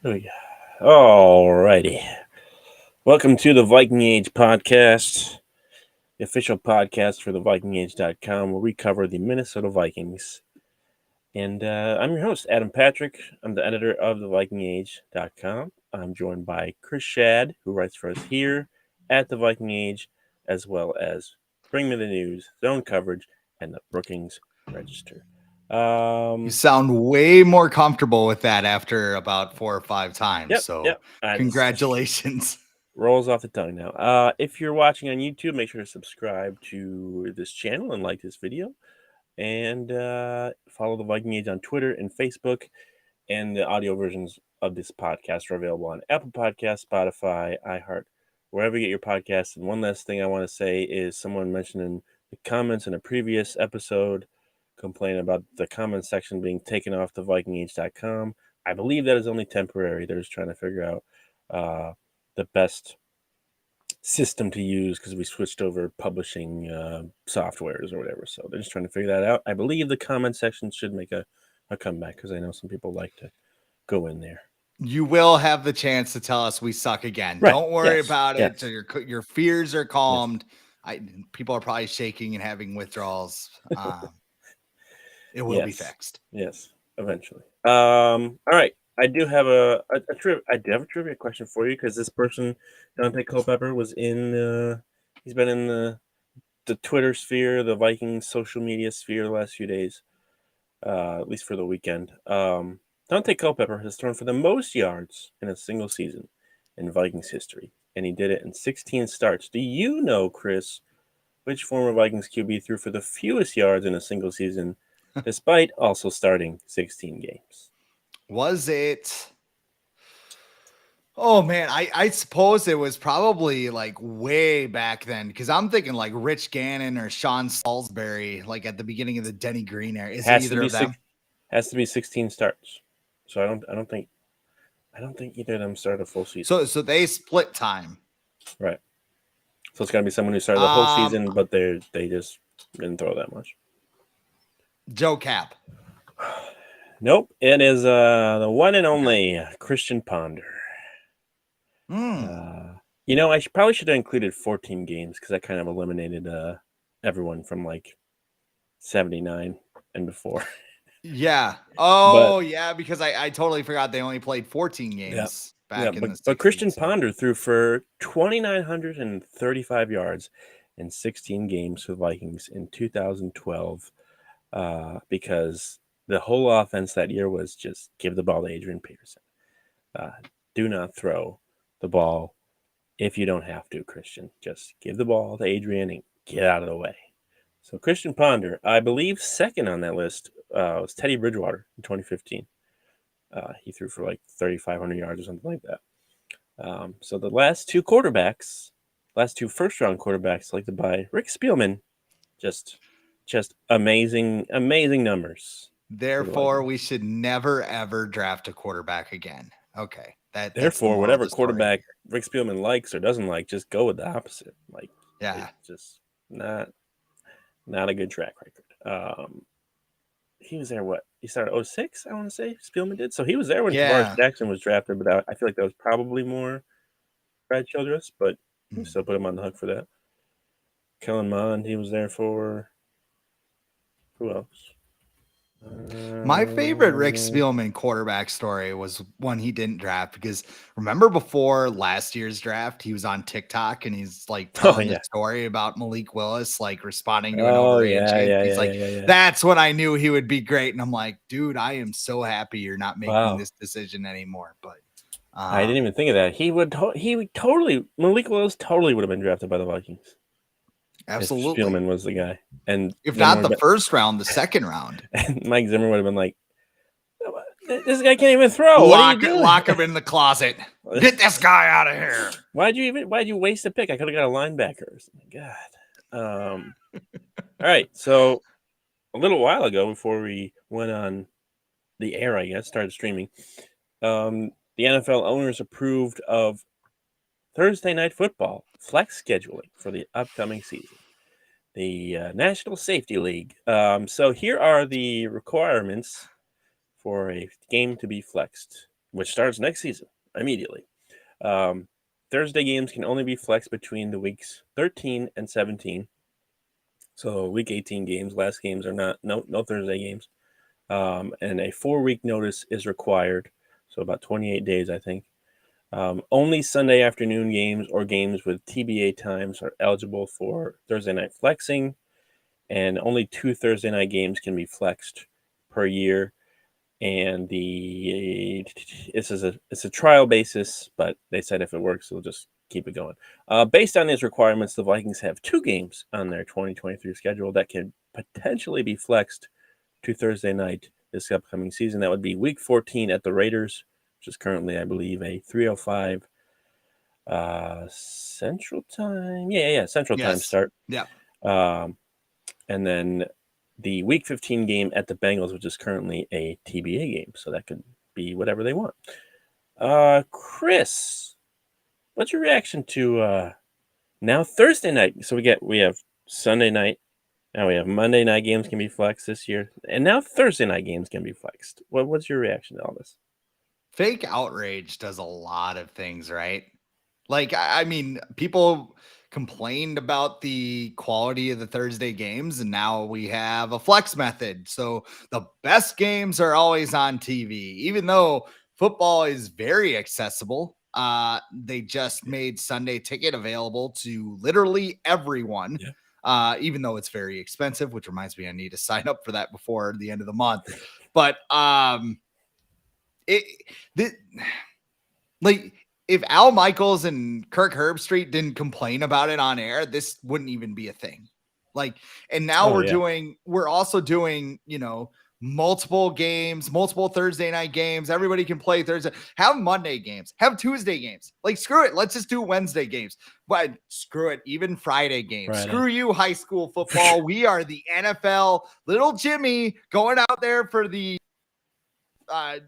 Oh, yeah. All righty. Welcome to the Viking Age podcast, the official podcast for the VikingAge.com, where we cover the Minnesota Vikings. And I'm your host, Adam Patrick. I'm the editor of the VikingAge.com. I'm joined by Chris Schad, who writes for us here at the Viking Age, as well as Bring Me the News, Zone Coverage, and the Brookings Register. You sound way more comfortable with that after about 4 or 5 times. Yep. Congratulations. Rolls off the tongue now. If you're watching on YouTube, make sure to subscribe to this channel and like this video. And follow the Viking Age on Twitter and Facebook. And the audio versions of this podcast are available on Apple Podcasts, Spotify, iHeart, wherever you get your podcasts. And one last thing I want to say is someone mentioned in the comments in a previous episode complaining about the comment section being taken off the VikingAge.com. I believe that is only temporary. They're just trying to figure out the best system to use because we switched over publishing softwares or whatever. So they're just trying to figure that out. I believe the comment section should make a comeback because I know some people like to go in there. You will have the chance to tell us we suck again. Right. Don't worry about it. Yes. So your fears are calmed. People are probably shaking and having withdrawals. It will be fixed. Yes, eventually. All right. I do have a trivia question for you because this person, Dante Culpepper, was in. He's been in the Twitter sphere, the Vikings social media sphere, the last few days, at least for the weekend. Dante Culpepper has thrown for the most yards in a single season in Vikings history, and he did it in 16 starts. Do you know, Chris, which former Vikings QB threw for the fewest yards in a single season, despite also starting 16 games? Was it? Oh man, I suppose it was probably like way back then because I'm thinking like Rich Gannon or Sean Salisbury, like at the beginning of the Denny Green era. Is it either of them? Has to be 16 starts. So I don't think either of them started a full season. So they split time. Right. So it's got to be someone who started the whole season, but they just didn't throw that much. Joe Cap. Nope. It is the one and only Christian Ponder. I probably should have included 14 games because that kind of eliminated everyone from like 79 and before. Yeah. Oh, yeah, because I totally forgot they only played 14 games back in the 60s. But Christian Ponder threw for 2,935 yards in 16 games for the Vikings in 2012 because the whole offense that year was just give the ball to Adrian Peterson. Do not throw the ball if you don't have to, Christian. Just give the ball to Adrian and get out of the way. So Christian Ponder, I believe second on that list was Teddy Bridgewater in 2015. He threw for like 3,500 yards or something like that. So the last two first-round quarterbacks selected by Rick Spielman, just amazing numbers. Therefore, we should never, ever draft a quarterback again. Okay. Therefore, whatever quarterback Rick Spielman likes or doesn't like, just go with the opposite. Like, yeah, just not a good track record. He was there, he started 2006, I want to say, Spielman did. So he was there when Tavares Jackson was drafted, but I feel like that was probably more Brad Childress, but we still put him on the hook for that. Kellen Mond, he was there for. Who else? My favorite Rick Spielman quarterback story was one he didn't draft because remember before last year's draft, he was on TikTok and he's like telling the story about Malik Willis, like responding to an overreaction. He's like, that's when I knew he would be great. And I'm like, dude, I am so happy you're not making this decision anymore. But I didn't even think of that. Malik Willis totally would have been drafted by the Vikings. Absolutely. If Spielman was the guy. And if not the first round, the second round. And Mike Zimmer would have been like, this guy can't even throw. Lock him in the closet. Get this guy out of here. Why'd you waste a pick? I could have got a linebacker or something. God. All right. So a little while ago, before we went on the air, I guess, started streaming, the NFL owners approved of Thursday Night Football flex scheduling for the upcoming season. The National Safety League. So here are the requirements for a game to be flexed. which starts next season immediately. Thursday games can only be flexed between the weeks 13 and 17. So week 18 games, last games are no Thursday games. And a 4-week notice is required. So about 28 days, I think. Only Sunday afternoon games or games with TBA times are eligible for Thursday night flexing, and only 2 Thursday night games can be flexed per year. And it's a trial basis, but they said if it works, they'll just keep it going. Based on these requirements, the Vikings have 2 games on their 2023 schedule that can potentially be flexed to Thursday night this upcoming season. That would be Week 14 at the Raiders, which is currently, I believe, a 3:05 Central Time. Yeah, Central Time start. Yeah. And then the Week 15 game at the Bengals, which is currently a TBA game, so that could be whatever they want. Chris, what's your reaction to now Thursday night? So we have Sunday night. Now we have Monday night games can be flexed this year, and now Thursday night games can be flexed. What's your reaction to all this? Fake outrage does a lot of things, right? Like, I mean, people complained about the quality of the Thursday games, and now we have a flex method. So the best games are always on TV, even though football is very accessible. They just made Sunday ticket available to literally everyone. Yeah. Even though it's very expensive, which reminds me I need to sign up for that before the end of the month. But like, if Al Michaels and Kirk Herbstreit didn't complain about it on air, this wouldn't even be a thing. Like, and now we're also doing, multiple games, multiple Thursday night games. Everybody can play Thursday. Have Monday games, have Tuesday games. Like, screw it. Let's just do Wednesday games. But screw it. Even Friday games. Friday. Screw you, high school football. We are the NFL. Little Jimmy going out there for the I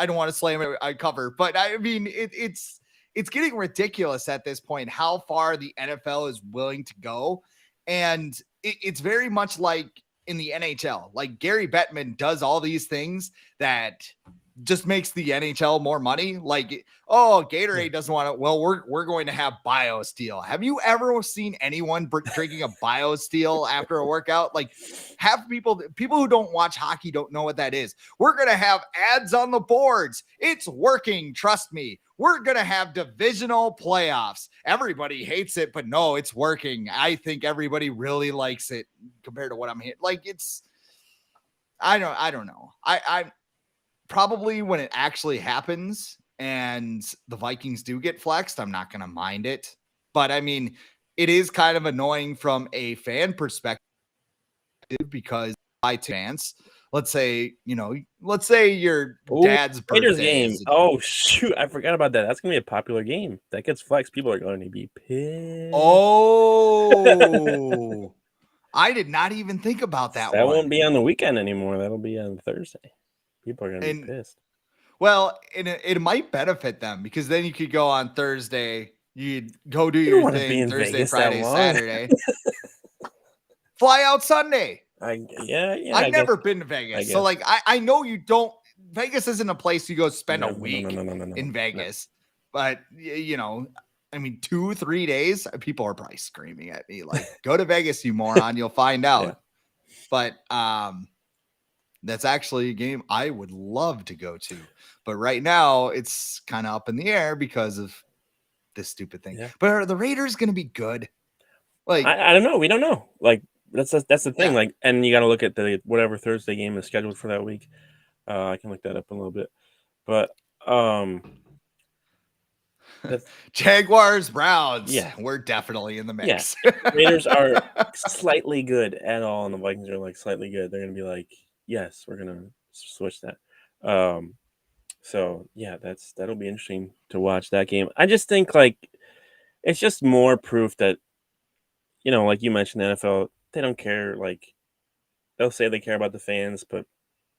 don't want to slam it. I cover, but I mean, it's getting ridiculous at this point how far the NFL is willing to go, and it's very much like in the NHL. Like, Gary Bettman does all these things that just makes the NHL more money. Like, Gatorade doesn't want to. Well, we're going to have BioSteel. Have you ever seen anyone drinking a BioSteel after a workout? Like, have people who don't watch hockey don't know what that is. We're going to have ads on the boards. It's working. Trust me. We're going to have divisional playoffs. Everybody hates it, but no, it's working. I think everybody really likes it compared to what I'm hearing. Like, I don't know. I probably when it actually happens and the Vikings do get flexed, I'm not going to mind it. But I mean, it is kind of annoying from a fan perspective because by chance, let's say your dad's Raiders birthday game. Oh, shoot. I forgot about that. That's going to be a popular game. That gets flexed. People are going to be pissed. Oh, I did not even think about that one. That won't be on the weekend anymore. That'll be on Thursday. People are going to be pissed. Well, it might benefit them because then you could go on Thursday. You'd go do your thing Thursday, Vegas Friday, Saturday. Fly out Sunday. I've never been to Vegas. So, like, I know you don't. Vegas isn't a place you go spend a week in Vegas. But, I mean, 2-3 days, people are probably screaming at me like, go to Vegas, you moron. You'll find out. But that's actually a game I would love to go to. But right now, it's kind of up in the air because of this stupid thing. Yeah. But are the Raiders going to be good? Like, I don't know. We don't know. Like, that's the thing. Yeah. Like, and you got to look at the whatever Thursday game is scheduled for that week. I can look that up a little bit. But Jaguars, Browns. Yeah, we're definitely in the mix. Yeah. Raiders are slightly good at all, and the Vikings are like slightly good. They're gonna be like, yes, we're gonna switch that. So yeah, that'll be interesting to watch that game. I just think like it's just more proof that, like you mentioned, the NFL, they don't care. Like, they'll say they care about the fans, but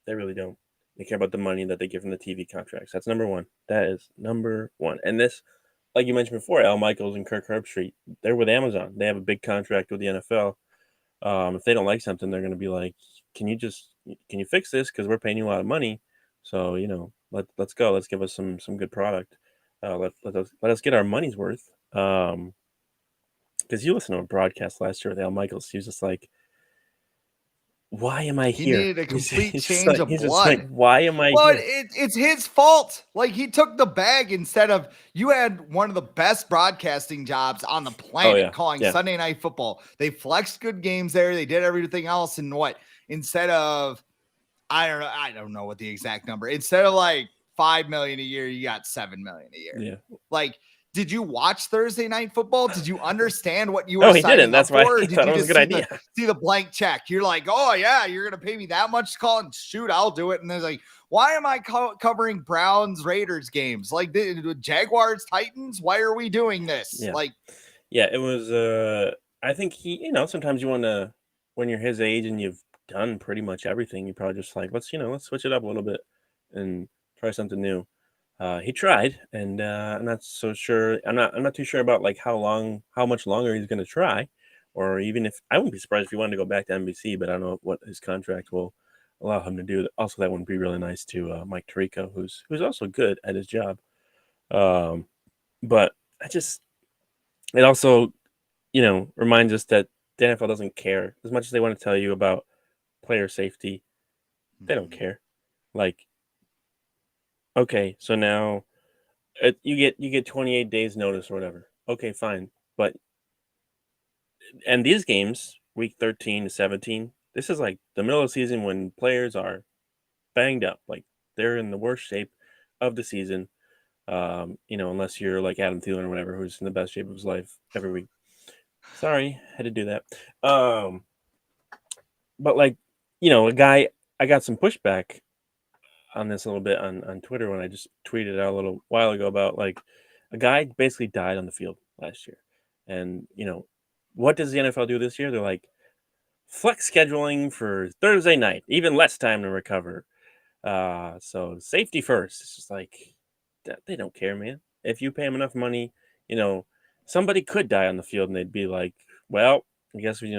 they really don't. They care about the money that they give from the TV contracts. That's number one. That is number one. And this, like you mentioned before, Al Michaels and Kirk Herbstreit, they're with Amazon. They have a big contract with the NFL. If they don't like something, they're going to be like, can you fix this? Because we're paying you a lot of money. So, let's go. Let's give us some good product. Let us get our money's worth. Because you listened to a broadcast last year with Al Michaels. He was just like, "Why am I He here?" needed a He's, complete he's just change like, of he's just like, blood. "Why am I Well, here?" it's his fault. Like, he took the bag instead of, you had one of the best broadcasting jobs on the Oh planet yeah, calling yeah, Sunday Night Football. They flexed good games there. They did everything else. And what, instead of, I don't know what the exact number, instead of like 5 million a year, you got 7 million a year. yeah. Like, did you watch Thursday Night Football? Did you understand what you No, were he didn't. signing That's up why for? Or he did thought you it was a just good idea. see the blank check? You're like, oh yeah, you're gonna pay me that much to call, and shoot, I'll do it. And there's like, why am I covering Browns Raiders games? Like the Jaguars Titans? Why are we doing this? Yeah, Like, yeah. It was. I think sometimes you want to, when you're his age and you've done pretty much everything, you probably just like, let's switch it up a little bit and try something new. He tried, and I'm not so sure. I'm not too sure about like how much longer he's going to try, or even if I wouldn't be surprised if he wanted to go back to NBC. But I don't know what his contract will allow him to do. Also, that wouldn't be really nice to Mike Tirico, who's also good at his job. Um, but I just it also reminds us that the NFL doesn't care as much as they want to tell you about player safety. They don't care. Like, okay, so now you get 28 days notice or whatever. Okay, fine. But and these games, week 13 to 17, this is like the middle of the season when players are banged up, like they're in the worst shape of the season. Unless you're like Adam Thielen or whatever, who's in the best shape of his life every week. Sorry, had to do that. But like, a guy, I got some pushback on this a little bit on Twitter when I just tweeted out a little while ago about like a guy basically died on the field last year. And, what does the NFL do this year? They're like flex scheduling for Thursday night, even less time to recover. So safety first. It's just like they don't care, man. If you pay them enough money, you know, somebody could die on the field and they'd be like, well, I guess we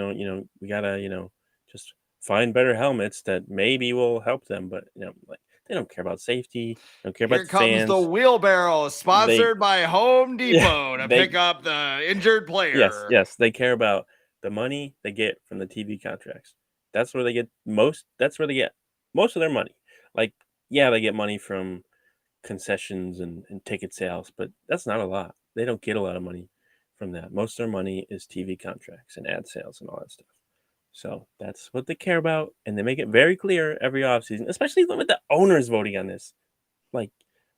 gotta, just find better helmets that maybe will help them. But like they don't care about safety, don't care about here the comes the fans. wheelbarrow, They sponsored by Home yeah, Depot, to they pick up the injured yes, player. yes, they care about the money they get from the TV contracts. That's where they get most. That's where they get most of their money. Like, yeah, they get money from concessions and ticket sales, but that's not a lot. They don't get a lot of money from that. Most of their money is TV contracts and ad sales and all that stuff. So that's what they care about, and they make it very clear every offseason, especially with the owners voting on this. Like,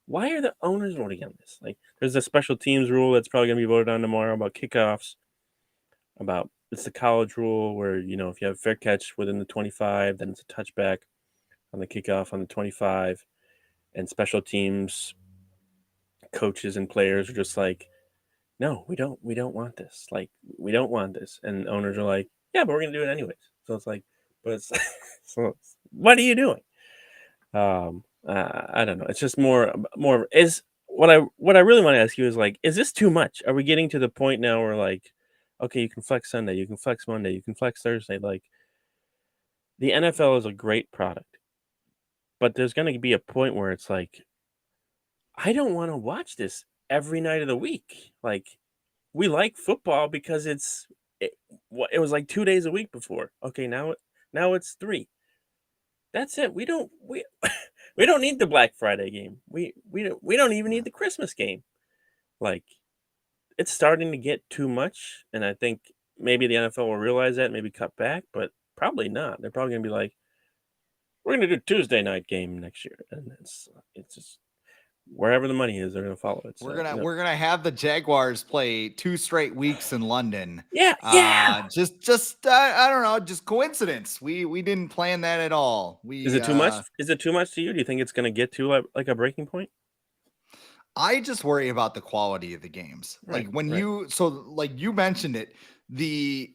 why are the owners voting on this? Like, there's a special teams rule that's probably going to be voted on tomorrow about kickoffs. About it's the college rule where if you have fair catch within the 25, then it's a touchback on the kickoff on the 25, and special teams coaches and players are just like, no, we don't want this. Like, we don't want this, and owners are like, yeah, but we're gonna do it anyways. So it's like, but it's what are you doing? I don't know. It's just more is what I really want to ask you is like, is this too much? Are we getting to the point now where like, okay, you can flex Sunday, you can flex Monday, you can flex Thursday. Like, the NFL is a great product, but there's going to be a point where it's like, I don't want to watch this every night of the week. Like, we like football because it was like 2 days a week before. Okay, now it's three. That's it. We we don't need the Black Friday game. We don't even need the Christmas game. Like, it's starting to get too much, and I think maybe the NFL will realize that, maybe cut back, but probably not. They're probably gonna be like, we're gonna do Tuesday night game next year, and it's just wherever the money is, they're gonna follow it. We're So gonna we're gonna have the Jaguars play 2 straight weeks in London. yeah, yeah. Just I don't know, just coincidence. We didn't plan that at all. Is it too much? Is it too much to you? Do you think it's gonna get to like a breaking point? I just worry about the quality of the games. Right, Like when right. like you mentioned it, the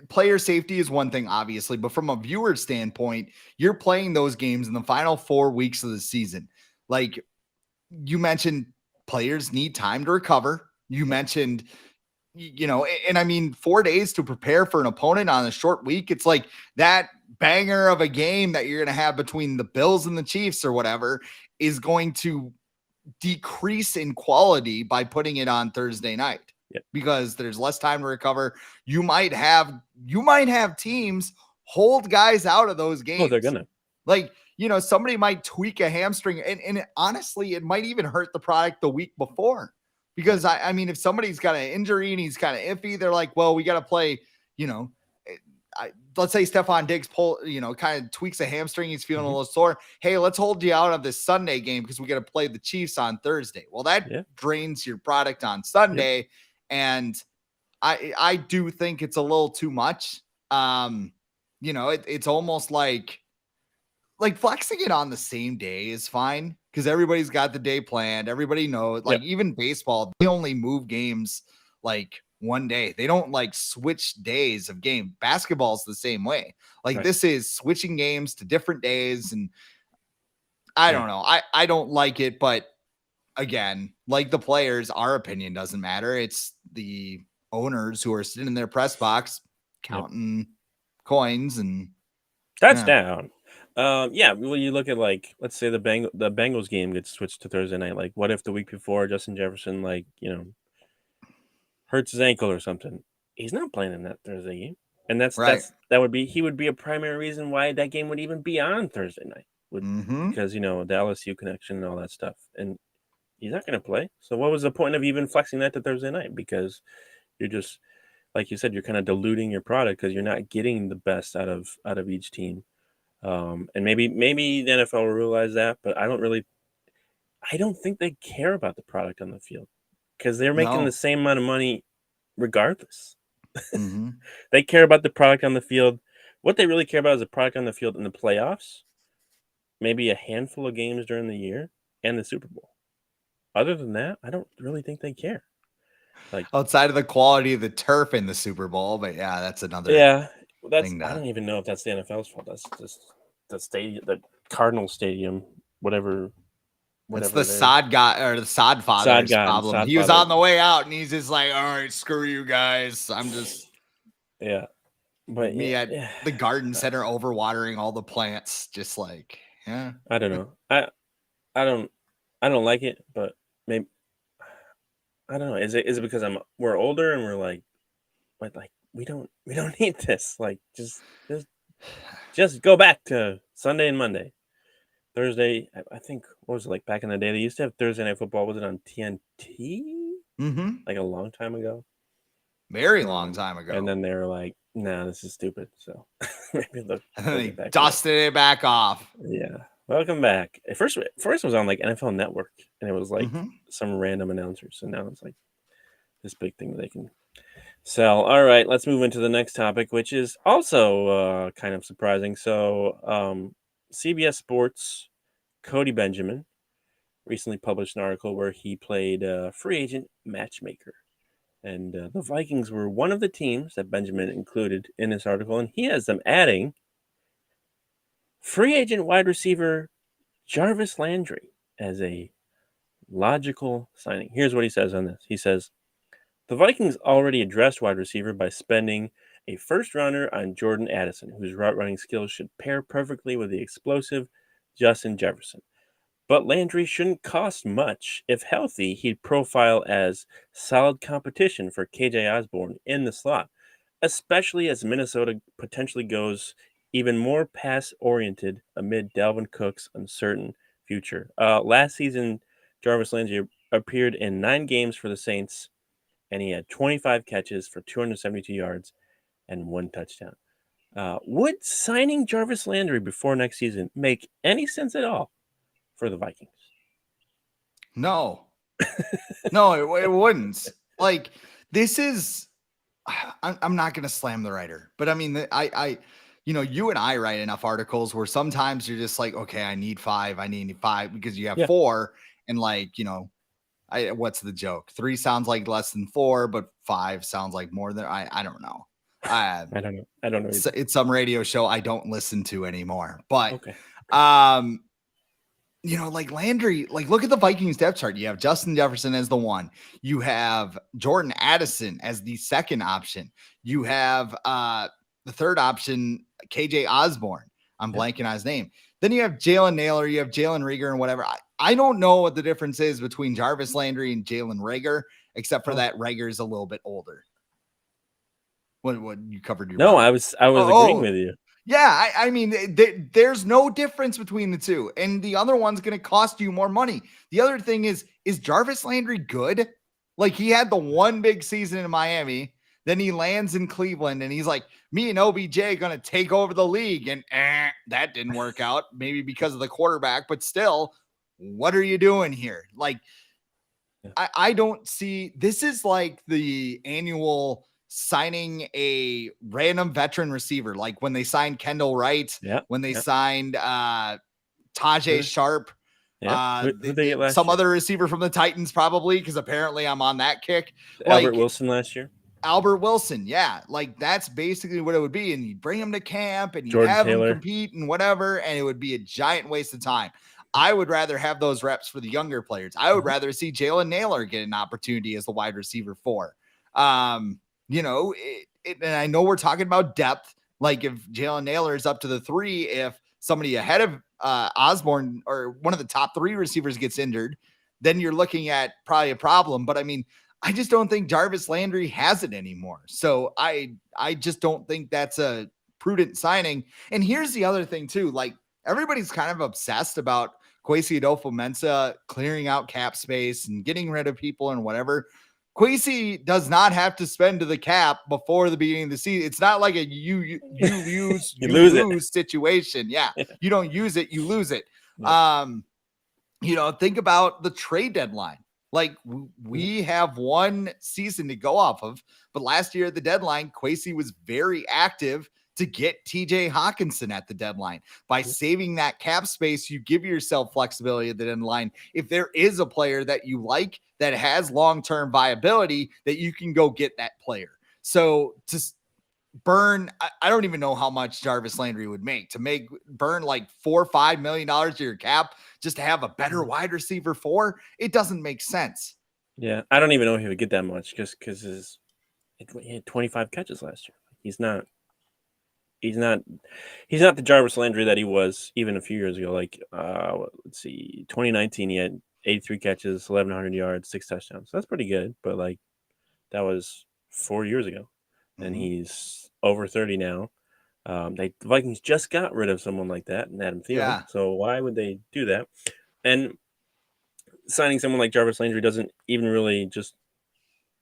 player safety is one thing, obviously, but from a viewer standpoint, you're playing those games in the final 4 weeks of the season. Like you mentioned, players need time to recover. You mentioned and I mean, 4 days to prepare for an opponent on a short week. It's like that banger of a game that you're going to have between the Bills and the Chiefs or whatever is going to decrease in quality by putting it on Thursday night. Yep. Because there's less time to recover. You might have teams hold guys out of those games. Oh, they're gonna. Like, somebody might tweak a hamstring, and honestly, it might even hurt the product the week before. Because I mean, if somebody's got an injury and he's kind of iffy, they're like, well, we got to play, let's say Stephon Diggs kind of tweaks a hamstring. He's feeling a little sore. Hey, let's hold you out of this Sunday game because we got to play the Chiefs on Thursday. Well, that drains your product on Sunday. Yep. And I do think it's a little too much. It's almost like flexing it on the same day is fine because everybody's got the day planned. Everybody knows, even baseball, they only move games like one day. They don't switch days of game. Basketball's the same way. This is switching games to different days. And I don't know. I don't like it, but again, like the players, our opinion doesn't matter. It's the owners who are sitting in their press box counting coins and touchdown. Well, you look at let's say the Bengals game gets switched to Thursday night. What if the week before Justin Jefferson hurts his ankle or something? He's not playing in that Thursday game, and he would be a primary reason why that game would even be on Thursday night, because the LSU connection and all that stuff, and he's not going to play. So what was the point of even flexing that to Thursday night? Because you're just, like you said, you're kind of diluting your product because you're not getting the best out of each team. And maybe the NFL will realize that, but I don't think they care about the product on the field because they're making the same amount of money regardless. They care about the product on the field. What they really care about is the product on the field in the playoffs, maybe a handful of games during the year, and the Super Bowl. Other than that, I don't really think they care. Outside of the quality of the turf in the Super Bowl, but that's another. Thing I don't even know if that's the NFL's fault. That's just the stadium, the Cardinal Stadium, whatever. It's the sod guy or the sod father's problem. He was on the way out, and he's just like, "All right, screw you guys. I'm just." But me at the garden center overwatering all the plants, just like I don't know. I don't like it, but maybe I don't know. Is it because we're older and we're like, but we don't need this. Just go back to Sunday and Monday. Thursday, I think, what was it back in the day? They used to have Thursday Night Football. Was it on TNT? A long time ago. Very long time ago. And then they were like, "Nah, this is stupid." So maybe they dusted it back off. Yeah. Welcome back. At first it was on NFL Network, and it was some random announcers, and now it's this big thing that they can sell. All right, let's move into the next topic, which is also kind of surprising. So, CBS Sports' Cody Benjamin recently published an article where he played free agent matchmaker, and the Vikings were one of the teams that Benjamin included in this article, and he has them adding free agent wide receiver Jarvis Landry as a logical signing. Here's what he says on this. He says, the Vikings already addressed wide receiver by spending a first-rounder on Jordan Addison, whose route-running skills should pair perfectly with the explosive Justin Jefferson. But Landry shouldn't cost much. If healthy, he'd profile as solid competition for KJ Osborne in the slot, especially as Minnesota potentially goes even more pass-oriented amid Dalvin Cook's uncertain future. Last season, Jarvis Landry appeared in 9 games for the Saints, and he had 25 catches for 272 yards and 1 touchdown. Would signing Jarvis Landry before next season make any sense at all for the Vikings? No. No, it wouldn't. This is... I'm not going to slam the writer, but I mean, you and I write enough articles where sometimes you're just like, okay, I need 5 because you have 4 and what's the joke? 3 sounds like less than 4, but 5 sounds like more than I don't know. I don't know. It's some radio show I don't listen to anymore, but okay. like Landry, like look at the Vikings depth chart. You have Justin Jefferson as the one. You have Jordan Addison as the second option. You have the third option, KJ Osborne. I'm blanking on his name. Then you have Jalen Naylor, you have Jalen Rieger and whatever. I don't know what the difference is between Jarvis Landry and Jalen Rieger, except for that Rieger is a little bit older. What you covered your No, I was agreeing with you. Yeah, I mean, there's no difference between the two, and the other one's going to cost you more money. The other thing is Jarvis Landry good? Like he had the one big season in Miami, then he lands in Cleveland, and he's like, me and OBJ going to take over the league, and that didn't work out. Maybe because of the quarterback, but still, what are you doing here? Like, I don't see. This is like the annual signing a random veteran receiver, like when they signed Kendall Wright, when they signed Tajay Sharp, who they get last some year? other receiver from the Titans, probably, because apparently I'm on that kick. Albert Wilson last year. Albert Wilson, yeah, like that's basically what it would be, and you'd bring him to camp and you'd Jordan have Taylor. him compete and whatever, and it would be a giant waste of time. I would rather have those reps for the younger players. I would rather see Jalen Naylor get an opportunity as the wide receiver 4. And I know we're talking about depth. Like if Jalen Naylor is up to the 3, if somebody ahead of Osborne or one of the top 3 receivers gets injured, then you're looking at probably a problem. But I mean, I just don't think Jarvis Landry has it anymore. So I just don't think that's a prudent signing. And here's the other thing too, like everybody's kind of obsessed about Kwesi Adolfo-Mensah clearing out cap space and getting rid of people and whatever. Kwesi does not have to spend to the cap before the beginning of the season. It's not like a you use you lose situation. Yeah. You don't use it, you lose it. Think about the trade deadline. Like we have one season to go off of, but last year at the deadline, Kwesi was very active to get TJ Hawkinson at the deadline. By saving that cap space, you give yourself flexibility at the deadline. If there is a player that you like that has long-term viability, that you can go get that player. So to burn, I don't even know how much Jarvis Landry would make to burn like $4 or $5 million to your cap just to have a better wide receiver 4. It doesn't make sense. Yeah, I don't even know if he would get that much because he had 25 catches last year. He's not the Jarvis Landry that he was even a few years ago. Like, let's see, 2019, he had 83 catches, 1,100 yards, 6 touchdowns. So that's pretty good, but like that was 4 years ago, and he's over 30 now. The Vikings just got rid of someone like that, and Adam Thielen. So why would they do that? And signing someone like Jarvis Landry doesn't even really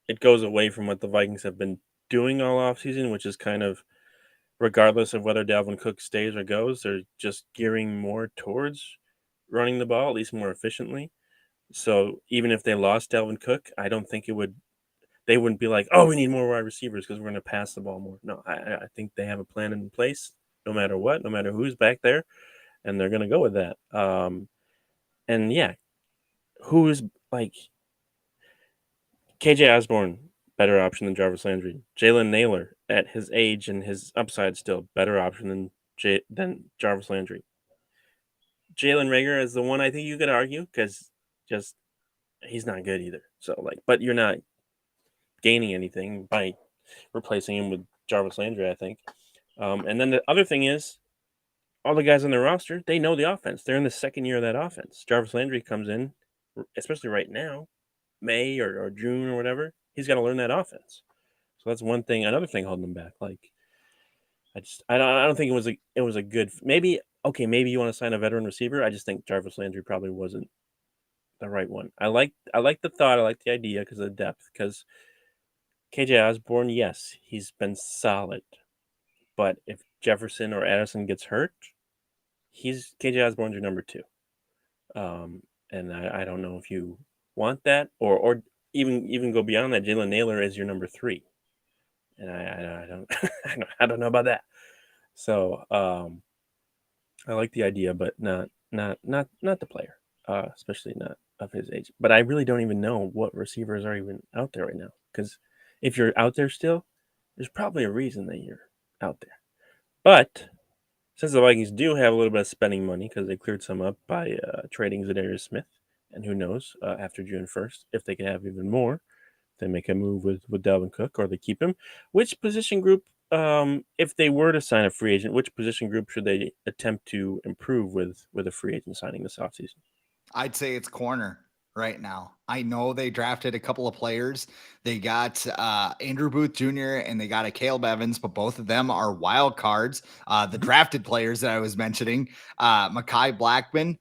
it goes away from what the Vikings have been doing all offseason, which is kind of, regardless of whether Dalvin Cook stays or goes, they're just gearing more towards running the ball, at least more efficiently. So even if they lost Dalvin Cook, I don't think they wouldn't be like, oh, we need more wide receivers because we're going to pass the ball more. No, I think they have a plan in place no matter what, no matter who's back there, and they're going to go with that. And yeah, who's like KJ Osborne, better option than Jarvis Landry. Jalen Naylor, at his age and his upside, still better option than Jarvis Landry. Jalen Reagor is the one I think you could argue because just he's not good either. So but you're not gaining anything by replacing him with Jarvis Landry, I think. And then the other thing is, all the guys on their roster, they know the offense. They're in the second year of that offense. Jarvis Landry comes in, especially right now, May or June or whatever. He's got to learn that offense. So that's one thing. Another thing holding him back. Like, I don't think it was a good. Maybe you want to sign a veteran receiver. I just think Jarvis Landry probably wasn't the right one. I like the thought. I like the idea because of the depth. Because KJ Osborne, yes, he's been solid, but if Jefferson or Addison gets hurt, KJ Osborne's your number 2. And I don't know if you want that or even go beyond that. Jalen Naylor is your number 3. And I don't I don't know about that. So I like the idea, but not the player, especially not of his age. But I really don't even know what receivers are even out there right now. Because if you're out there still, there's probably a reason that you're out there. But Since the Vikings do have a little bit of spending money because they cleared some up by trading Zadarius Smith, and who knows after June 1st if they can have even more, they make a move with Dalvin Cook or they keep him. Which position group, if they were to sign a free agent, which position group should they attempt to improve with a free agent signing this offseason? I'd say it's corner right now. I know they drafted a couple of players. They got Andrew Booth Jr. and they got a Caleb Evans, but both of them are wild cards. The drafted players that I was mentioning, Mekhi Blackman,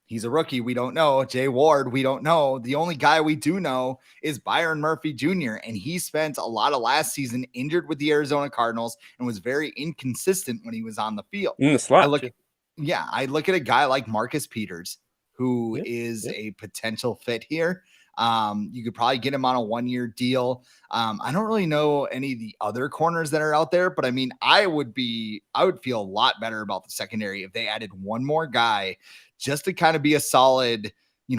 he's a rookie. We don't know. Jay Ward, we don't know. The only guy we do know is Byron Murphy Jr., and he spent a lot of last season injured with the Arizona Cardinals and was very inconsistent when he was on the field. In the slot, too. I look at a guy like Marcus Peters, who Yep, is yep. a potential fit here. You could probably get him on a 1-year deal. I don't really know any of the other corners that are out there, but I mean, I would feel a lot better about the secondary if they added one more guy just to kind of be a solid,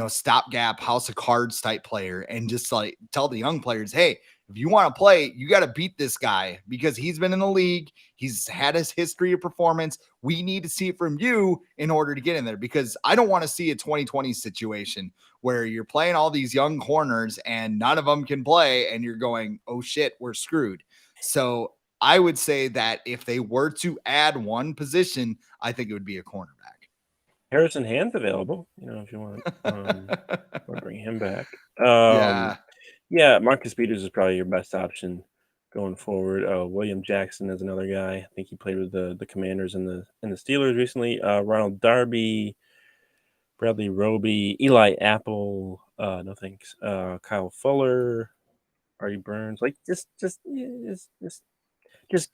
stopgap house of cards type player and just like tell the young players, hey, if you want to play, you got to beat this guy because he's been in the league. He's had his history of performance. We need to see it from you in order to get in there because I don't want to see a 2020 situation where you're playing all these young corners and none of them can play and you're going, oh shit, we're screwed. So I would say that if they were to add one position, I think it would be a cornerback. Harrison Hand's available, if you want to bring him back. Yeah. Yeah, Marcus Peters is probably your best option going forward. William Jackson is another guy. I think he played with the Commanders and the Steelers recently. Ronald Darby, Bradley Roby, Eli Apple. No thanks. Kyle Fuller, Artie Burns. Like just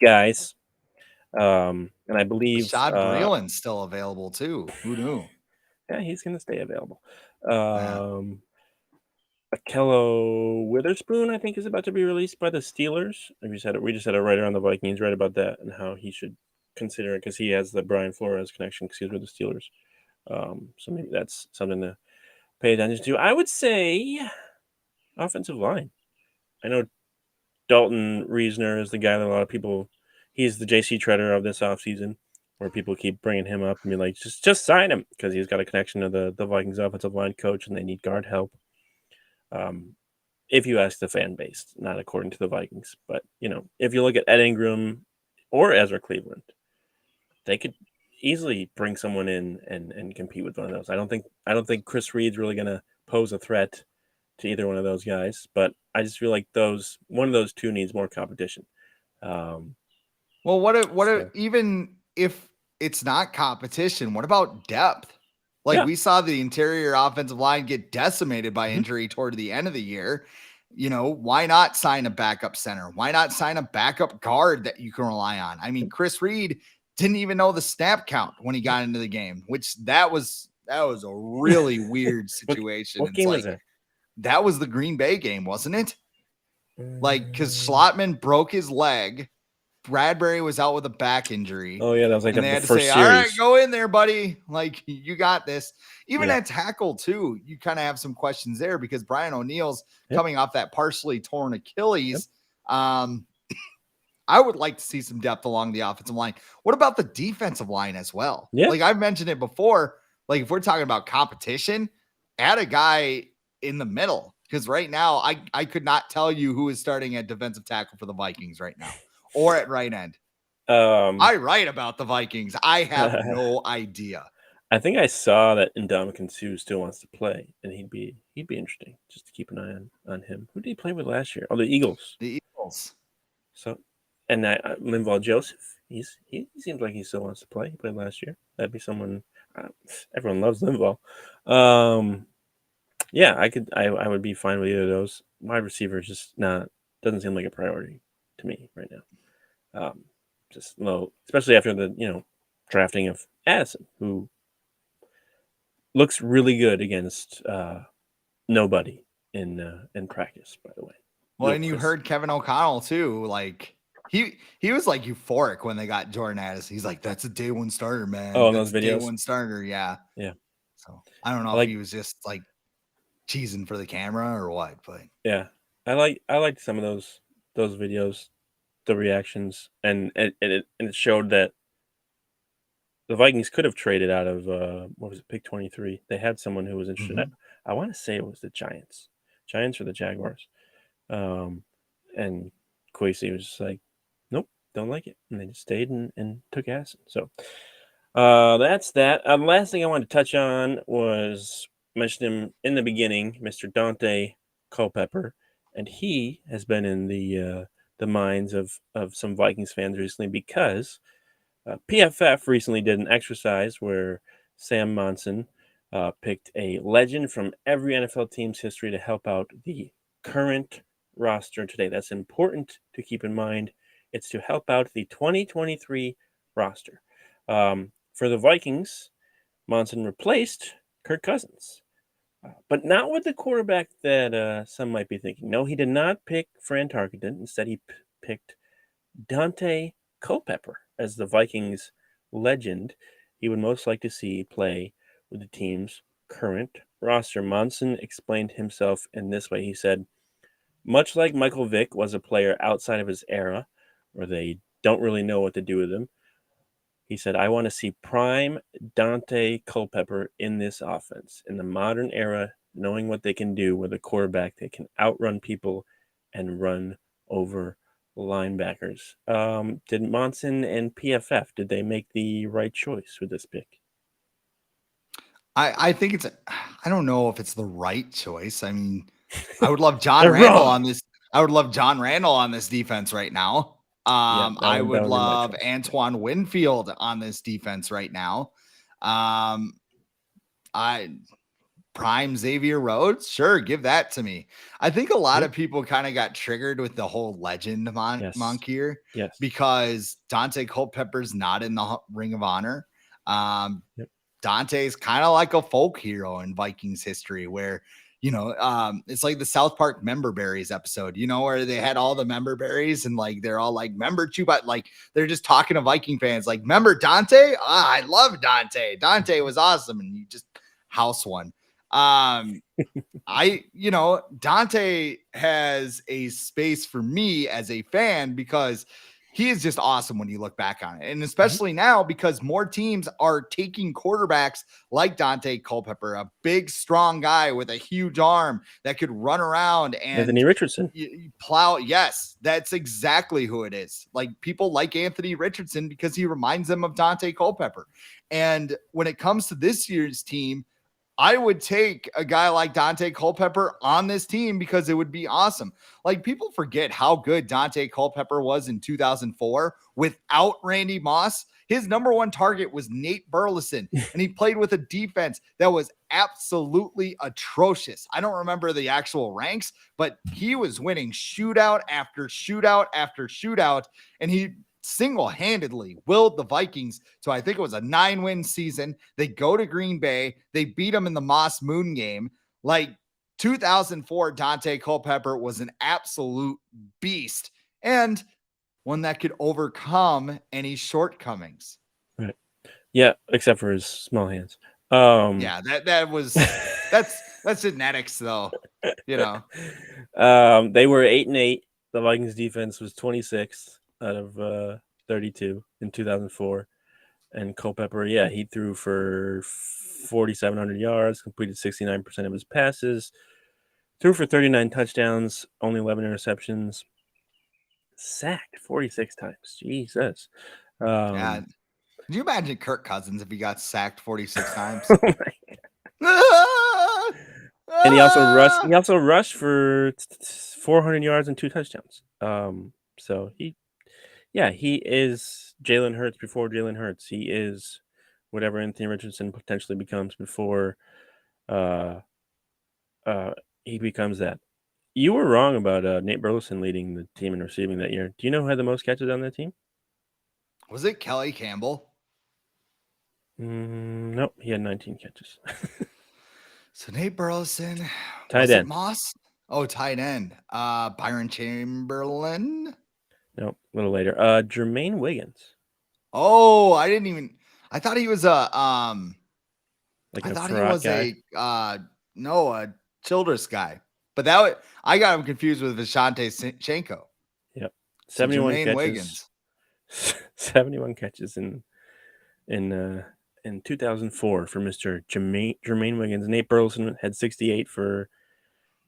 guys. And I believe Schad Breeland's still available too. Who knew? yeah, he's gonna stay available. Yeah. Akello Witherspoon, I think, is about to be released by the Steelers. We just had a writer on the Vikings write about that and how he should consider it because he has the Brian Flores connection because he's with the Steelers. So maybe that's something to pay attention to. I would say offensive line. I know Dalton Reisner is the guy that a lot of people. He's the J.C. Treader of this offseason, where people keep bringing him up and be like, just sign him because he's got a connection to the Vikings offensive line coach and they need guard help. If you ask the fan base, not according to the Vikings. But, if you look at Ed Ingram or Ezra Cleveland, they could easily bring someone in and compete with one of those. I don't think Chris Reed's really going to pose a threat to either one of those guys, but I just feel like one of those two needs more competition. Well, even if it's not competition, what about depth? Like we saw the interior offensive line get decimated by injury toward the end of the year. Why not sign a backup center? Why not sign a backup guard that you can rely on? I mean, Chris Reed didn't even know the snap count when he got into the game, which that was a really weird situation. What game was that? That was the Green Bay game, wasn't it? Like, because Schlotman broke his leg. Bradbury was out with a back injury. Oh, yeah, that was like and they the had to first say, series. all right, go in there, buddy. Like, you got this. Even at tackle, too, you kind of have some questions there because Brian O'Neill's coming off that partially torn Achilles. I would like to see some depth along the offensive line. What about the defensive line as well? Yeah. Like I've mentioned it before, like if we're talking about competition, add a guy in the middle. Because right now, I could not tell you who is starting at defensive tackle for the Vikings right now or at right end. I write about the Vikings. I have no idea. I think I saw that Ndamukong Suh still wants to play, and he'd be interesting just to keep an eye on him. Who did he play with last year? Oh, the Eagles. The Eagles. So, and Linval Joseph, he seems like he still wants to play. He played last year. That'd be someone. Everyone loves Linval. Yeah, I would be fine with either of those. Wide receiver is just doesn't seem like a priority to me right now. Just low, especially after the drafting of Addison, who looks really good against nobody in practice. By the way. Well, and you heard Kevin O'Connell too. Like he was like euphoric when they got Jordan Addison. He's like, "That's a day one starter, man." Oh, that's those videos. Day one starter, yeah. So I don't know if he was just like cheesing for the camera or what, but yeah, I liked some of those videos, the reactions, and it showed that the Vikings could have traded out of what was it, pick 23. They had someone who was interested. Mhm. I want to say it was the Giants or the Jaguars. Um, and Kwesi was just like, nope, don't like it, and they just stayed and took acid. So that's that. The last thing I wanted to touch on was mentioned him in the beginning, Mr. Dante Culpepper, and he has been in the minds of some Vikings fans recently because PFF recently did an exercise where Sam Monson picked a legend from every NFL team's history to help out the current roster today. That's important to keep in mind. It's to help out the 2023 roster. For the Vikings, Monson replaced Kirk Cousins, but not with the quarterback that some might be thinking. No, he did not pick Fran Tarkenton. Instead, he picked Dante Culpepper as the Vikings legend he would most like to see play with the team's current roster. Monson explained himself in this way. He said, much like Michael Vick was a player outside of his era, where they don't really know what to do with him, he said, I want to see prime Dante Culpepper in this offense. In the modern era, knowing what they can do with a quarterback, they can outrun people and run over linebackers. Did Monson and PFF, did they make the right choice with this pick? I think I don't know if it's the right choice. I mean, I would love John They're Randall wrong. on this. I would love John Randall on this defense right now. Yeah, I that would would be my love choice. Antoine Winfield on this defense right now. Um, I Prime Xavier Rhodes, sure, give that to me. I think a lot Yeah. of people kind of got triggered with the whole legend Yes. monk here Yes. because Dante Culpepper's not in the Ring of Honor. Um, Yep. Dante's kind of like a folk hero in Vikings history where, it's like the South Park member berries episode, where they had all the member berries and like they're all like, member Chuba, like they're just talking to Viking fans, like, member Dante? I love Dante. Dante was awesome. And you just house one. Um, Dante has a space for me as a fan because he is just awesome when you look back on it. And Mhm. especially now because more teams are taking quarterbacks like Dante Culpepper, a big, strong guy with a huge arm that could run around and Anthony Richardson. plow. Yes, that's exactly who it is. Like people like Anthony Richardson because he reminds them of Dante Culpepper. And when it comes to this year's team, I would take a guy like Dante Culpepper on this team because it would be awesome. Like people forget how good Dante Culpepper was in 2004 without Randy Moss. His number one target was Nate Burleson, and he played with a defense that was absolutely atrocious. I don't remember the actual ranks, but he was winning shootout after shootout after shootout, and he single-handedly willed the Vikings to, I think it was a 9-win season. They go to Green Bay. They beat them in the Moss Moon game. Like 2004, Dante Culpepper was an absolute beast and one that could overcome any shortcomings. Right. Yeah, except for his small hands. Yeah, that's genetics though, They were 8-8. The Vikings defense was 26th out of 32 in 2004. And Culpepper, yeah, he threw for 4,700 yards, completed 69% of his passes, threw for 39 touchdowns, only 11 interceptions, sacked 46 times. Jesus. Yeah. Um, Could you imagine Kirk Cousins if he got sacked 46 times? and he also rushed for 400 yards and 2 touchdowns. So he is Jalen Hurts before Jalen Hurts. He is whatever Anthony Richardson potentially becomes before uh, uh, he becomes that. You were wrong about Nate Burleson leading the team in receiving that year. Do you know who had the most catches on that team? Was it Kelly Campbell? Nope, he had 19 catches. So Nate Burleson, Tight was it end. Moss? Oh, tight end. Byron Chamberlain. Nope, a little later. Jermaine Wiggins, Oh, I thought he was like I a thought he Farad was guy. a Childress guy. But I got him confused with Vishante Shenko. Yep, So 71 Jermaine catches. Wiggins. 71 catches in in 2004 for Mr. Jermaine Wiggins. Nate Burleson had 68 for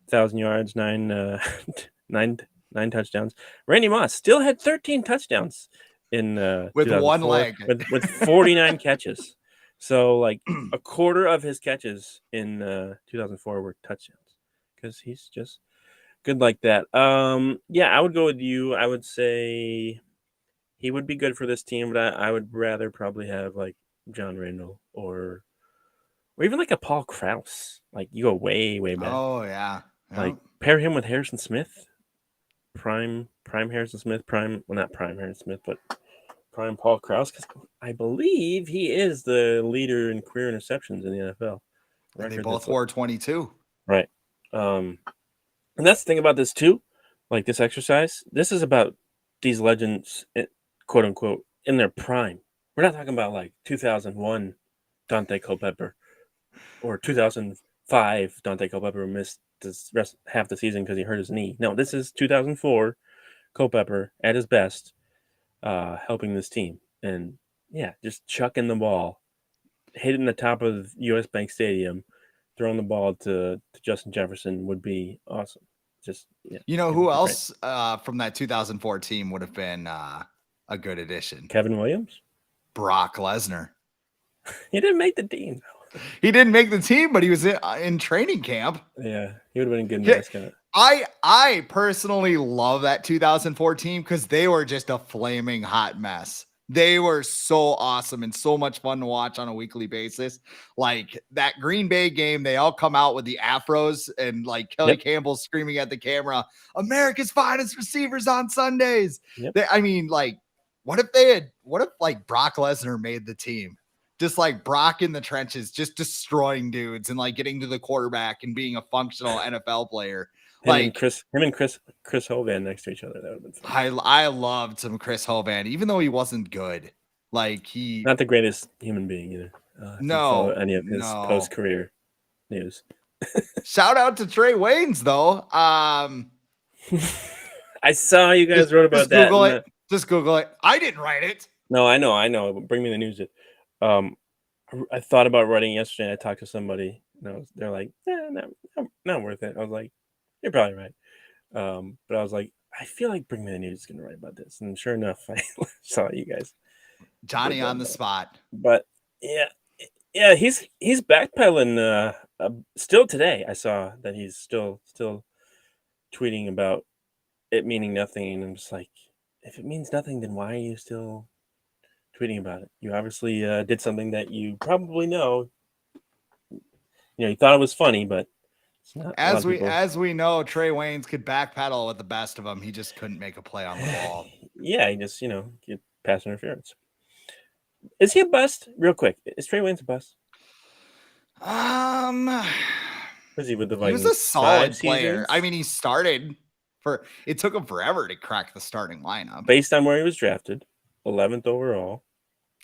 1,000 yards, nine touchdowns. Randy Moss still had 13 touchdowns in with one 2004 leg. with 49 catches. So like a quarter of his catches in 2004 were touchdowns because he's just good like that. Yeah, I would go with you. I would say he would be good for this team, but I would rather probably have like John Randall or even like a Paul Krause. Like you go way back. Oh yeah. Like pair him with Harrison Smith, prime Harrison Smith, well not prime Harrison Smith, but prime Paul Krause, because I believe he is the leader in career interceptions in the NFL. And they both wore 22. Right. And that's the thing about this too, like this exercise. This is about these legends, quote unquote, in their prime. We're not talking about like 2001 Dante Culpepper or 2005 Dante Culpepper missed half the season because he hurt his knee. No, this is 2004 Culpepper at his best, helping this team. And yeah, just chucking the ball, hitting the top of U.S. Bank Stadium, throwing the ball to Justin Jefferson would be awesome. Just yeah. You know who else from that 2004 team would have been a good addition? Kevin Williams, Brock Lesnar. He didn't make the team. He didn't make the team, but he was in training camp. Yeah, he would have been a good mascot. I personally love that 2004 team because they were just a flaming hot mess. They were so awesome and so much fun to watch on a weekly basis. Like that Green Bay game, they all come out with the afros and like Kelly Campbell screaming at the camera, "America's finest receivers on Sundays." I mean, like, what if like Brock Lesnar made the team? Just like Brock in the trenches, just destroying dudes and like getting to the quarterback and being a functional NFL player. Him and Chris Hovan next to each other. That would have been fun. I loved some Chris Hovan, even though he wasn't good. Like not the greatest human being either. No, any of his post-career news. Shout out to Trey Waynes though. I saw you guys wrote about that. Just Google it. I didn't write it. No, I know. Bring me the news. I thought about writing yesterday. I talked to somebody. They're like, not worth it. I was like, you're probably right. But I was like, I feel like Bring Me the News is going to write about this. And sure enough, I saw you guys. Johnny on the spot. But yeah, he's backpedaling. Still today, I saw that he's still tweeting about it meaning nothing. And I'm just like, if it means nothing, then why are you still tweeting about it? You obviously did something that you probably know. You thought it was funny, but it's not. As we know, Trey Waynes could backpedal with the best of them. He just couldn't make a play on the ball. Yeah, he just get pass interference. Is he a bust? Real quick, is Trey Waynes a bust? Was he with the Vikings? He was a solid player. I mean, he started it took him forever to crack the starting lineup. Based on where he was drafted, 11th overall.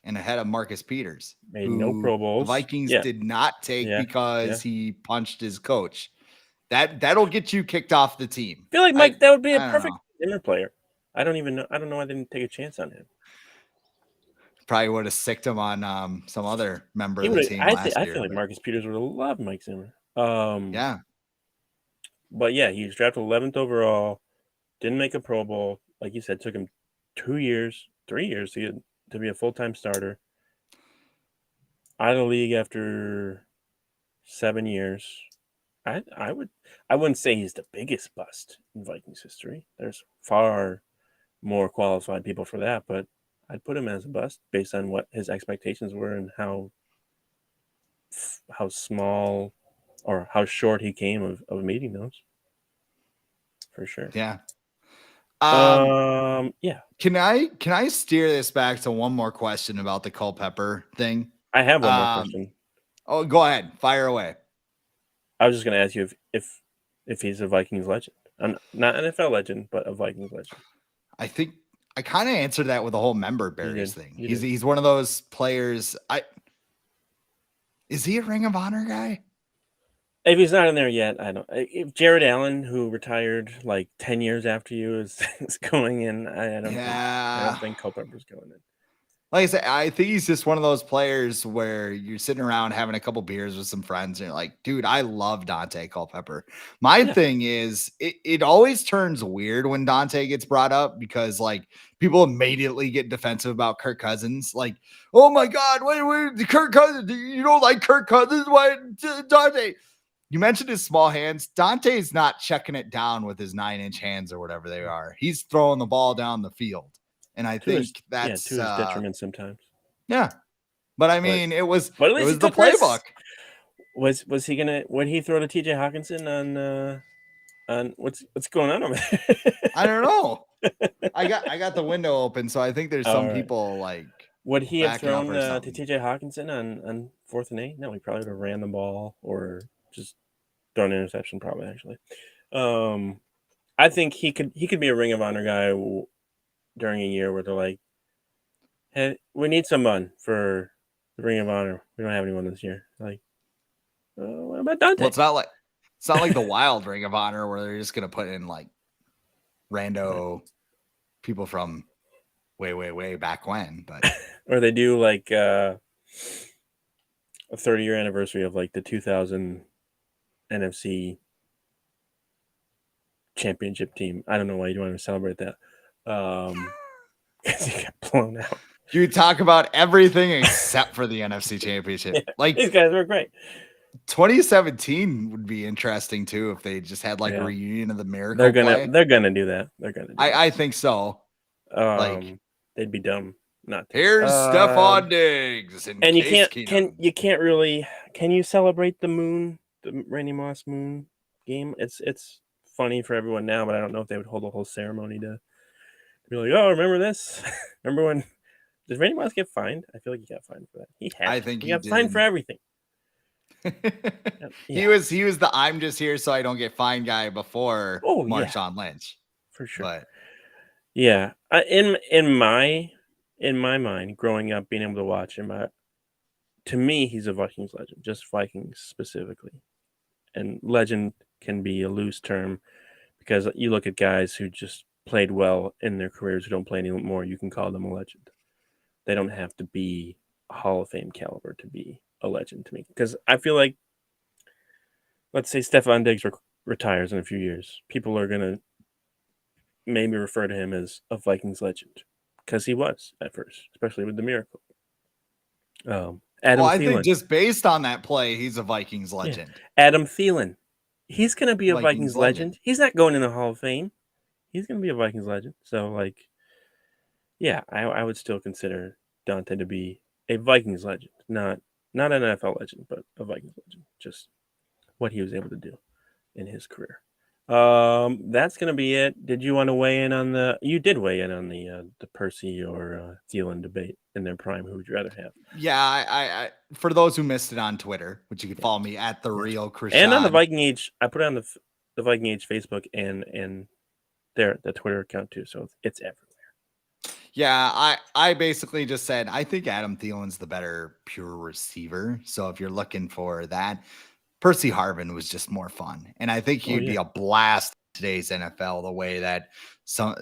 And ahead of Marcus Peters. Made no Pro Bowls. The Vikings did not take because he punched his coach. That'll get you kicked off the team. I feel like Mike, that would be a perfect Zimmer player. I don't even know. I don't know why I didn't take a chance on him. Probably would have sicked him on some other member of the team last year. I feel like Marcus Peters would have loved Mike Zimmer. Yeah. But yeah, he was drafted 11th overall. Didn't make a Pro Bowl. Like you said, took him 3 years to be a full-time starter. Out of the league after 7 years. I wouldn't say he's the biggest bust in Vikings history. There's far more qualified people for that, but I'd put him as a bust based on what his expectations were and how small or how short he came of meeting those. For sure. Yeah. Yeah. Can I steer this back to one more question about the Culpepper thing? I have one more question. Oh, go ahead. Fire away. I was just going to ask you if he's a Vikings legend. Not NFL legend, but a Vikings legend. I think I kind of answered that with the whole member berries thing. He's one of those players. Is he a Ring of Honor guy? If he's not in there yet, I don't. If Jared Allen, who retired like 10 years after you, is going in, I don't think Culpepper's going in. like I said, I think he's just one of those players where you're sitting around having a couple beers with some friends and you're like, dude, I love Dante Culpepper. My thing is, it always turns weird when Dante gets brought up because like people immediately get defensive about Kirk Cousins. Like, oh my God, wait, Kirk Cousins, you don't like Kirk Cousins? Why, Dante? You mentioned his small hands. Dante's not checking it down with his 9-inch hands or whatever they are. He's throwing the ball down the field. And I think that's to his detriment sometimes. yeah. But I mean, it was but at least the playbook. Was he gonna? Would he throw to TJ Hawkinson on what's going on over there? I don't know. I got the window open, so I think there's some people like. Would he have thrown to TJ Hawkinson on 4th and 8? No, he probably would have ran the ball or just thrown an interception. Probably actually. I think he could be a Ring of Honor guy during a year where they're like, hey, we need someone for the Ring of Honor. We don't have anyone this year. Like, what about Dante? Well, it's not like the Wild Ring of Honor where they're just gonna put in like rando people from way back when, but or they do like a 30-year anniversary of like the 2000 NFC championship team. I don't know why you want to celebrate that. Because he got blown out. You talk about everything except for the NFC championship. Yeah, like these guys were great. 2017 would be interesting too if they just had like a reunion of the Miracle. They're gonna do that. They're gonna. I think so. Like they'd be dumb not to. Here's Stephon Diggs and you can't really. Can you celebrate the Randy Moss moon game? It's funny for everyone now, but I don't know if they would hold a whole ceremony to be like, oh, remember this? Remember when? Did Randy Moss get fined? I feel like he got fined for that. I think he got fined for everything. He was the I'm just here so I don't get fined guy before Marshawn Lynch. For sure. But yeah, in my mind, growing up, being able to watch him, to me, he's a Vikings legend, just Vikings specifically. And legend can be a loose term because you look at guys who just played well in their careers who don't play anymore, you can call them a legend. They don't have to be a Hall of Fame caliber to be a legend to me. Because I feel like, let's say Stephon Diggs retires in a few years. People are going to maybe refer to him as a Vikings legend. Because he was at first, especially with the Miracle. Adam Thielen. think just based on that play, he's a Vikings legend. Yeah. Adam Thielen. He's going to be a Vikings legend. He's not going in the Hall of Fame. He's going to be a Vikings legend. So, like, yeah, I would still consider Dante to be a Vikings legend. Not an NFL legend, but a Vikings legend. Just what he was able to do in his career. That's going to be it. Did you want to weigh in on you did weigh in on the Percy or Thielen debate in their prime? Who would you rather have? Yeah, I for those who missed it on Twitter, which you can follow me at the real Chris and on the Viking Age, I put it on the Viking Age Facebook and the Twitter account too, so it's everywhere. Yeah, I basically just said I think Adam Thielen's the better pure receiver. So if you're looking for that, Percy Harvin was just more fun. And I think he'd be a blast in today's NFL, the way that some,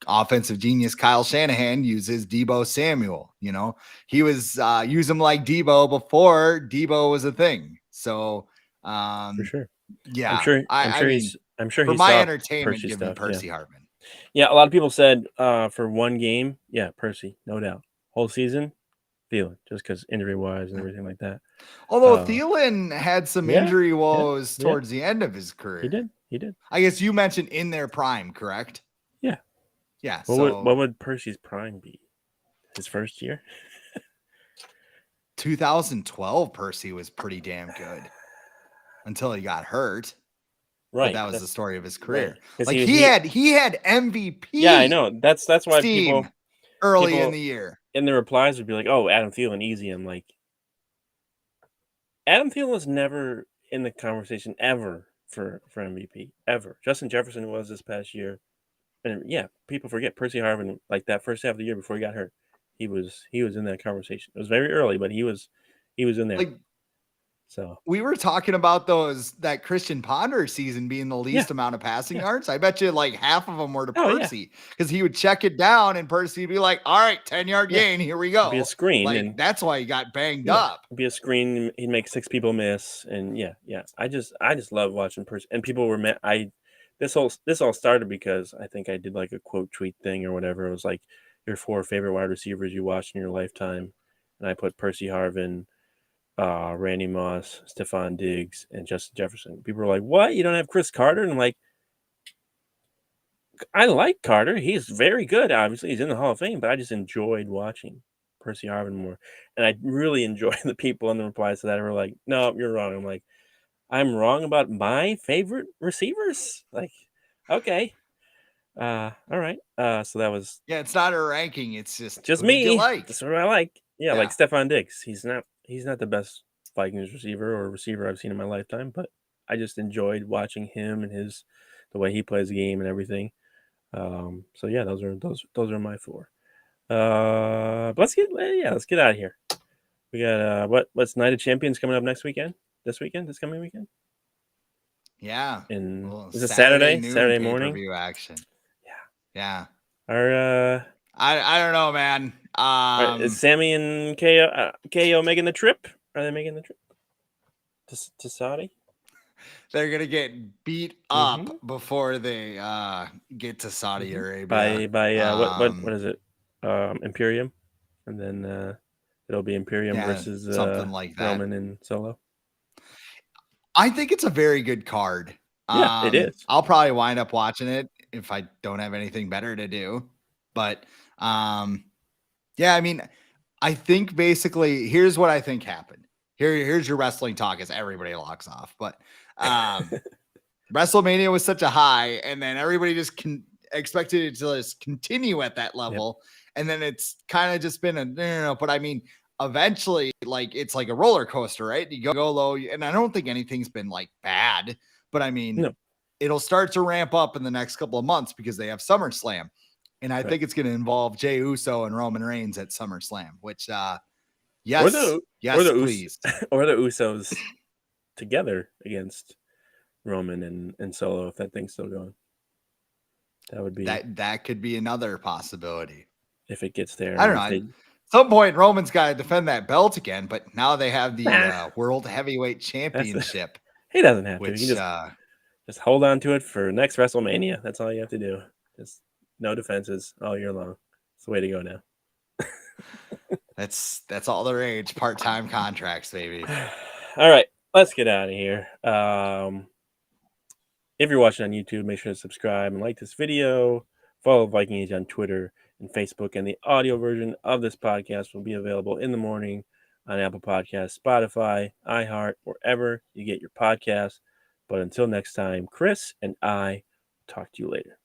offensive genius Kyle Shanahan uses Deebo Samuel. He was use him like Deebo before Deebo was a thing. So for sure. Yeah. I'm sure for my entertainment, give me Percy Harvin. Yeah, a lot of people said for one game, Percy, no doubt. Whole season, Thielen, just because injury-wise and everything like that. Although Thielen had some injury woes towards the end of his career. He did. I guess you mentioned in their prime, correct? Yeah. Yeah. What would Percy's prime be? His first year? 2012 Percy was pretty damn good until he got hurt. Right. But that was the story of his career. Right. Like he had MVP. Yeah, I know. That's why people in the year in the replies would be like, "Oh, Adam Thielen, easy." I'm like, Adam Thielen was never in the conversation ever for MVP ever. Justin Jefferson was this past year, and people forget Percy Harvin. Like that first half of the year before he got hurt, he was in that conversation. It was very early, but he was in there. Like So we were talking about that Christian Ponder season being the least amount of passing yards. I bet you like half of them were to Percy because he would check it down and Percy would be like, all right, 10-yard gain. Here we go. It'd be a screen. Like and that's why he got banged up. It'd be a screen. He'd make 6 people miss. And I just love watching Percy. And people were this all started because I think I did like a quote tweet thing or whatever. It was like your 4 favorite wide receivers you watched in your lifetime. And I put Percy Harvin, Randy Moss, Stephon Diggs, and Justin Jefferson. People were like, "What? You don't have Chris Carter?" And I'm like, I like Carter. He's very good. Obviously, he's in the Hall of Fame, but I just enjoyed watching Percy Harvin more. And I really enjoy the people in the replies to that who were like, "No, you're wrong." I'm like, I'm wrong about my favorite receivers? Like, okay. All right. So that was it's not a ranking. It's just just who did you me. like? That's what I like. Yeah, like Stephon Diggs. He's not the best Vikings receiver or receiver I've seen in my lifetime, but I just enjoyed watching him and the way he plays the game and everything. So yeah, those are my 4. But let's get out of here. We got what's Night of Champions coming up next weekend? This coming weekend? Yeah. And Well, is it Saturday? Noon Saturday morning? pay-per-view action. Yeah. Our I don't know, man. is Sammy and KO making the trip? Are they making the trip to Saudi? They're gonna get beat up before they get to Saudi Arabia. By what is it? Imperium, and then it'll be Imperium versus something like that. Roman and Solo. I think it's a very good card. Yeah, it is. I'll probably wind up watching it if I don't have anything better to do. But yeah, I mean, I think basically here's what I think happened. Here's your wrestling talk as everybody locks off. But WrestleMania was such a high, and then everybody just expected it to just continue at that level. Yep. And then it's kind of just been but I mean, eventually, like it's like a roller coaster, right? You go low, and I don't think anything's been like bad, but I mean, it'll start to ramp up in the next couple of months because they have SummerSlam. And I think it's going to involve Jey Uso and Roman Reigns at SummerSlam, which yes, please. Or the Usos together against Roman and Solo, if that thing's still going. That would be that could be another possibility. If it gets there. I don't know. At some point, Roman's got to defend that belt again, but now they have the World Heavyweight Championship. He doesn't have to. He can just hold on to it for next WrestleMania. That's all you have to do. Just no defenses all year long. It's the way to go now. That's all the rage. Part-time contracts, baby. All right, let's get out of here. If you're watching on YouTube, make sure to subscribe and like this video. Follow Viking Age on Twitter and Facebook, and the audio version of this podcast will be available in the morning on Apple Podcasts, Spotify, iHeart, wherever you get your podcasts. But until next time, Chris and I will talk to you later.